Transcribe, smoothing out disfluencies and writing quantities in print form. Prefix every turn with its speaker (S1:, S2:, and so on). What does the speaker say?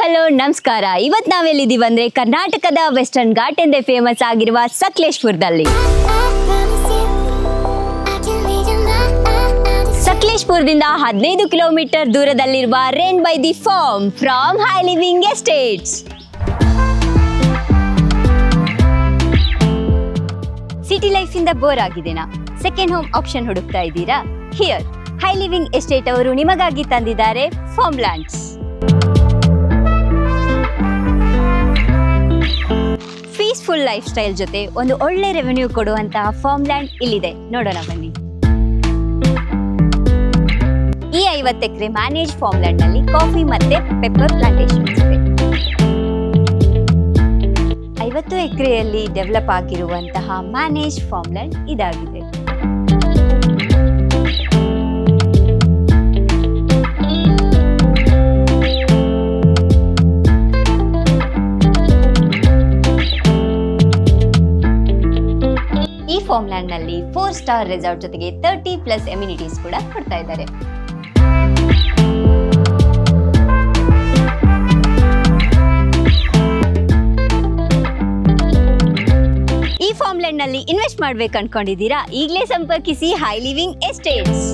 S1: Hello ನಮಸ್ಕಾರ. ಇವತ್ತು ನಾವೆಲ್ಲಿದ್ದೀವಿ ಅಂದರೆ ಕರ್ನಾಟಕದ ವೆಸ್ಟರ್ನ್ ಘಾಟ್ ಎಂದೇ ಫೇಮಸ್ ಆಗಿರುವ ಸಕಲೇಶಪುರದಲ್ಲಿ. ಸಕಲೇಶಪುರದಿಂದ 15 ಕಿಲೋಮೀಟರ್ ದೂರದಲ್ಲಿರುವ rain by the farm from high living estates. City life ಇಂದ ಬೋರ್ ಆಗಿದೆನಾ? ಸೆಕೆಂಡ್ ಹೋಮ್ ಆಪ್ಷನ್ ಹುಡುಕ್ತಾ ಇದ್ದೀರಾ? ಹಿಯರ್ ಹೈ ಲಿವಿಂಗ್ ಎಸ್ಟೇಟ್ ಅವರು ನಿಮಗಾಗಿ ತಂದಿದ್ದಾರೆ farm lands. Peaceful life style ಜೊತೆ ಒಂದು ಒಳ್ಳೆ ರೆವೆನ್ಯೂ ಕೊಡುವಂತಹ ಫಾರ್ಮ್ ಲ್ಯಾಂಡ್ ಇಲ್ಲಿದೆ, ನೋಡೋಣ ಬನ್ನಿ. ಈ 50 ಎಕರೆ ಮ್ಯಾನೇಜ್ ಫಾರ್ಮ್ ಲ್ಯಾಂಡ್ ನಲ್ಲಿ ಕಾಫಿ ಮತ್ತೆ ಪೆಪ್ಪರ್ ಪ್ಲಾಂಟೇಶನ್ಸ್ ಇದೆ. 50 ಎಕರೆಯಲ್ಲಿ ಡೆವಲಪ್ ಆಗಿರುವಂತಹ ಮ್ಯಾನೇಜ್ ಫಾರ್ಮ್ ಲ್ಯಾಂಡ್ ಇದಾಗಿದೆ. ಈ ಫಾರ್ಮ್ ಲ್ಯಾಂಡ್ ನಲ್ಲಿ 4 ಸ್ಟಾರ್ ರೆಸಾರ್ಟ್ ಜೊತೆಗೆ 30+ ಎಮ್ಯುನಿಟೀಸ್ ಕೂಡ ಕೊಡ್ತಾ ಇದ್ದಾರೆ. ಈ ಫಾರ್ಮ್ ಲ್ಯಾಂಡ್ ನಲ್ಲಿ ಇನ್ವೆಸ್ಟ್ ಮಾಡ್ಬೇಕು ಅನ್ಕೊಂಡಿದ್ದೀರಾ? ಈಗಲೇ ಸಂಪರ್ಕಿಸಿ ಹೈ ಲಿವಿಂಗ್ ಎಸ್ಟೇಟ್ಸ್.